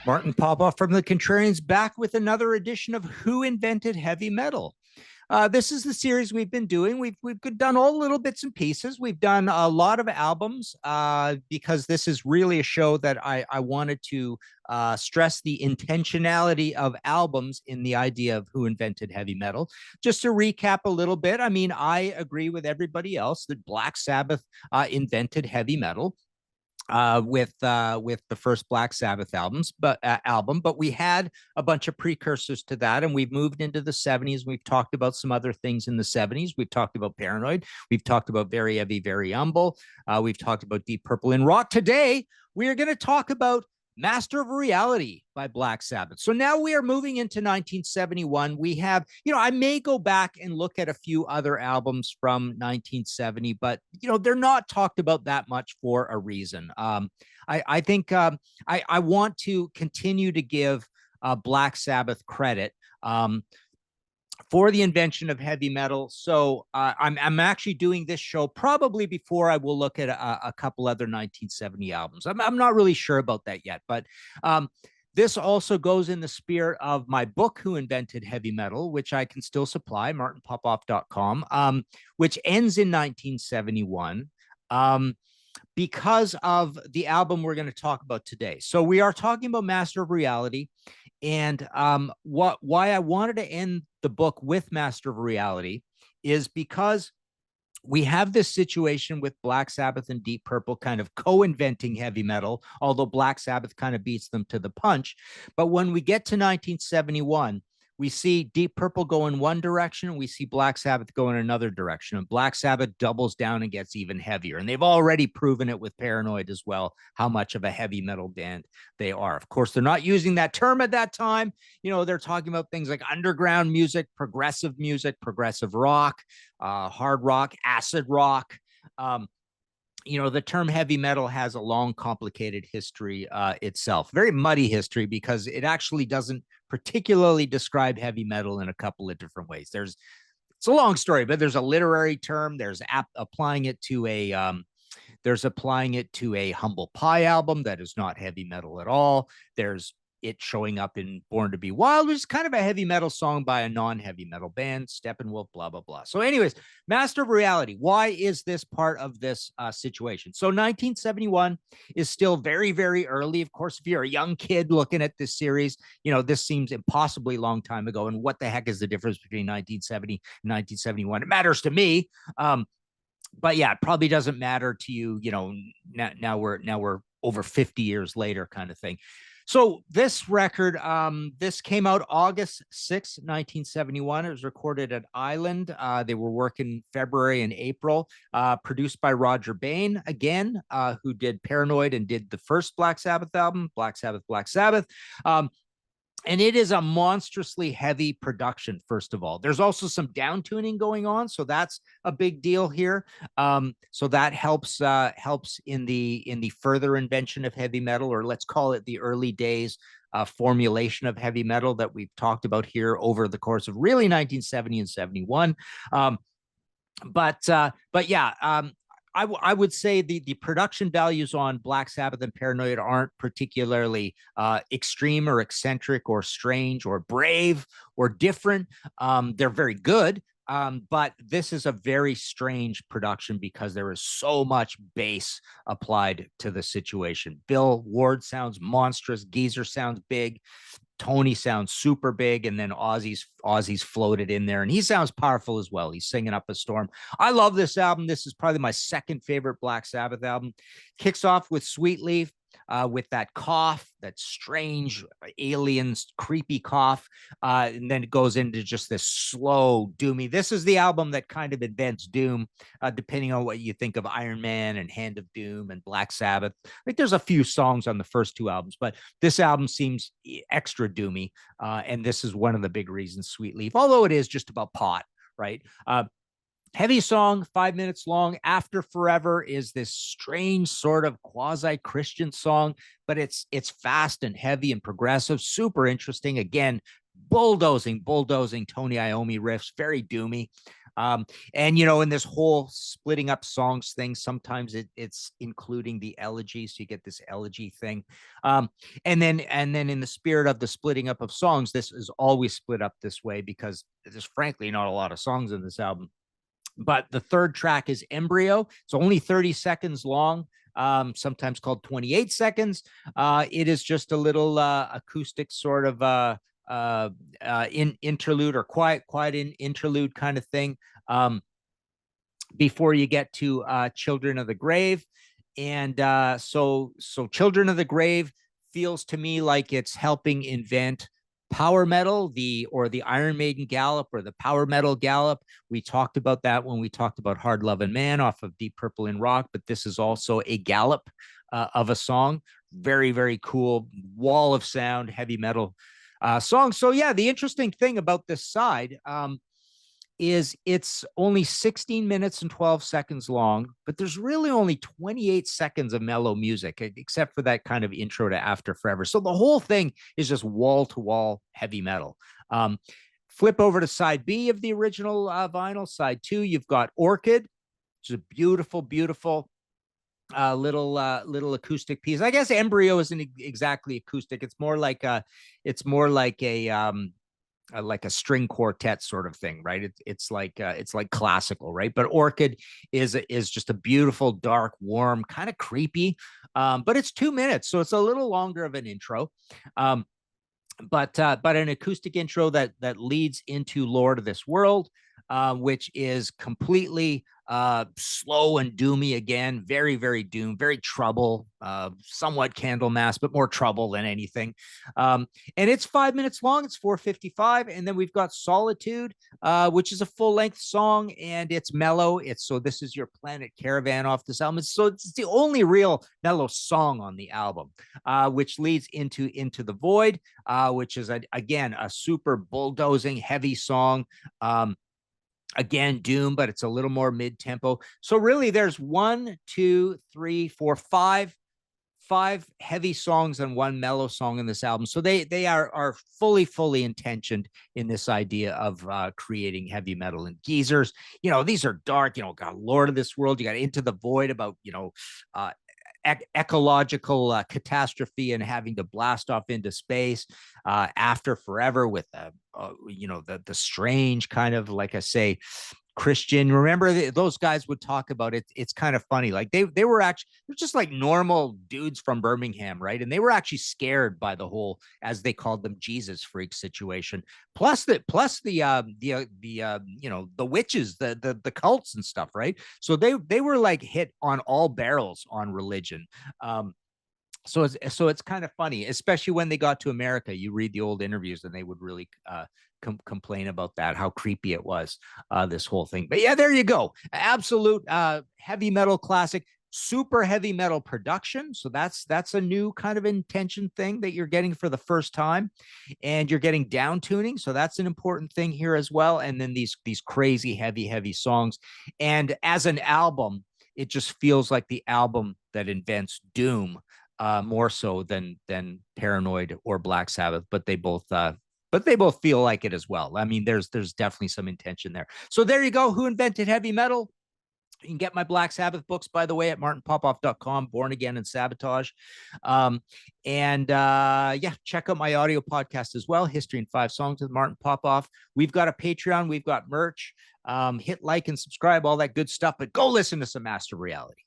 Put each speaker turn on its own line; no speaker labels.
Martin Popoff from the Contrarians back with another edition of Who Invented Heavy Metal. This is the series we've been doing. We've done all little bits and pieces. We've done a lot of albums because this is really a show that I wanted to stress the intentionality of albums in the idea of who invented heavy metal. Just to recap a little bit, I mean, I agree with everybody else that Black Sabbath invented heavy metal with the first Black Sabbath album, but we had a bunch of precursors to that, and we've moved into the 70s. We've talked about some other things in the 70s. We've talked about Paranoid. We've talked about Very Heavy, Very Humble. We've talked about Deep Purple and Rock. Today, we are going to talk about Master of Reality by Black Sabbath. So now we are moving into 1971. We have, I may go back and look at a few other albums from 1970, but, they're not talked about that much for a reason. I think I want to continue to give Black Sabbath credit for the invention of heavy metal. So I'm actually doing this show probably before I will look at a couple other 1970 albums. I'm not really sure about that yet, but this also goes in the spirit of my book, Who Invented Heavy Metal, which I can still supply, martinpopoff.com, which ends in 1971. Because of the album we're going to talk about today. So we are talking about Master of Reality, and why I wanted to end the book with Master of Reality is because we have this situation with Black Sabbath and Deep Purple kind of co-inventing heavy metal, although Black Sabbath kind of beats them to the punch. But when we get to 1971, we see Deep Purple go in one direction, and we see Black Sabbath go in another direction. And Black Sabbath doubles down and gets even heavier. And they've already proven it with Paranoid as well, how much of a heavy metal band they are. Of course, they're not using that term at that time. They're talking about things like underground music, progressive rock, hard rock, acid rock. The term heavy metal has a long, complicated history itself, very muddy history, because it actually doesn't particularly describe heavy metal in a couple of different ways. It's a long story, but there's a literary term. There's applying it to a Humble Pie album that is not heavy metal at all. There's it showing up in Born to Be Wild, which is kind of a heavy metal song by a non-heavy metal band, Steppenwolf, blah, blah, blah. So anyways, Master of Reality, why is this part of this situation? So 1971 is still very, very early. Of course, if you're a young kid looking at this series, this seems impossibly long time ago. And what the heck is the difference between 1970 and 1971? It matters to me. But yeah, it probably doesn't matter to you, now we're over 50 years later kind of thing. So this record, this came out August 6, 1971. It was recorded at Island. They were working February and April, produced by Roger Bain, again, who did Paranoid and did the first Black Sabbath album, Black Sabbath. And it is a monstrously heavy production, first of all. There's also some down tuning going on, so that's a big deal here. So that helps in the further invention of heavy metal, or let's call it the early days formulation of heavy metal that we've talked about here over the course of really 1970 and 71. But yeah. I would say the production values on Black Sabbath and Paranoid aren't particularly extreme or eccentric or strange or brave or different. They're very good, but this is a very strange production because there is so much bass applied to the situation. Bill Ward sounds monstrous. Geezer sounds big. Tony sounds super big, and then Ozzy's floated in there, and he sounds powerful as well. He's singing up a storm. I love this album. This is probably my second favorite Black Sabbath album. Kicks off with Sweet Leaf, with that cough, that strange alien creepy cough, and then it goes into just this slow doomy. This is the album that kind of invents doom, depending on what you think of Iron Man and Hand of Doom and Black Sabbath. Like, there's a few songs on the first two albums, but this album seems extra doomy, and this is one of the big reasons, Sweet Leaf, although it is just about pot, right? Heavy song, 5 minutes long. After Forever is this strange sort of quasi-Christian song, but it's fast and heavy and progressive, super interesting. Again, bulldozing Tony Iommi riffs, very doomy. And you know, in this whole splitting up songs thing, sometimes it's including the elegy, so you get this elegy thing. And then in the spirit of the splitting up of songs, this is always split up this way because there's frankly not a lot of songs in this album. But the third track is Embryo. It's only 30 seconds long, sometimes called 28 seconds. It is just a little acoustic sort of interlude or quiet interlude kind of thing, before you get to Children of the Grave. And so Children of the Grave feels to me like it's helping invent power metal, the Iron Maiden gallop or the power metal gallop. We talked about that when we talked about Hard Lovin' Man off of Deep Purple in Rock, but this is also a gallop of a song. Very, very cool wall of sound, heavy metal song. So yeah, the interesting thing about this side is it's only 16 minutes and 12 seconds long, but there's really only 28 seconds of mellow music, except for that kind of intro to After Forever. So the whole thing is just wall to wall heavy metal. Flip over to side B of the original vinyl, side 2, you've got Orchid, which is a beautiful, beautiful little acoustic piece. I guess Embryo isn't exactly acoustic. It's more like a like a string quartet sort of thing, right? It's like classical, right? But Orchid is just a beautiful, dark, warm, kind of creepy, but it's 2 minutes, so it's a little longer of an intro, but an acoustic intro that leads into Lord of this World, which is completely slow and doomy again, very, very doom, very trouble, somewhat Candlemass, but more trouble than anything. And it's 5 minutes long. It's 4:55, and then we've got Solitude, which is a full-length song, and it's mellow. So this is your Planet Caravan off this album. So it's the only real mellow song on the album, which leads into the Void, which is again a super bulldozing heavy song. Again, doom, but it's a little more mid-tempo. So really there's 1, 2, 3, 4, 5 heavy songs and one mellow song in this album. So they are fully intentioned in this idea of creating heavy metal. And Geezers, you know, these are dark, you know, got Lord of this World, you got Into the Void about, you know, ecological catastrophe and having to blast off into space, After Forever with you know, the strange kind of, like I say, Christian. Remember those guys would talk about it. It's kind of funny. Like they were actually, they're just like normal dudes from Birmingham, right? And they were actually scared by the whole, as they called them, Jesus freak situation. Plus the you know, the witches, the cults and stuff, right? So they were like hit on all barrels on religion. So it's kind of funny, especially when they got to America. You read the old interviews, and they would really complain about that, how creepy it was, this whole thing. But yeah, there you go, absolute heavy metal classic, super heavy metal production. So that's a new kind of intention thing that you're getting for the first time, and you're getting down tuning. So that's an important thing here as well. And then these crazy heavy songs, and as an album, it just feels like the album that invents doom. More so than Paranoid or Black Sabbath, but they both feel like it as well. I mean, there's definitely some intention there. So there you go. Who Invented Heavy Metal? You can get my Black Sabbath books, by the way, at martinpopoff.com, Born Again and Sabotage. Yeah, check out my audio podcast as well, History in 5 Songs with Martin Popoff. We've got a Patreon. We've got merch. Hit like and subscribe, all that good stuff. But go listen to some Master Reality.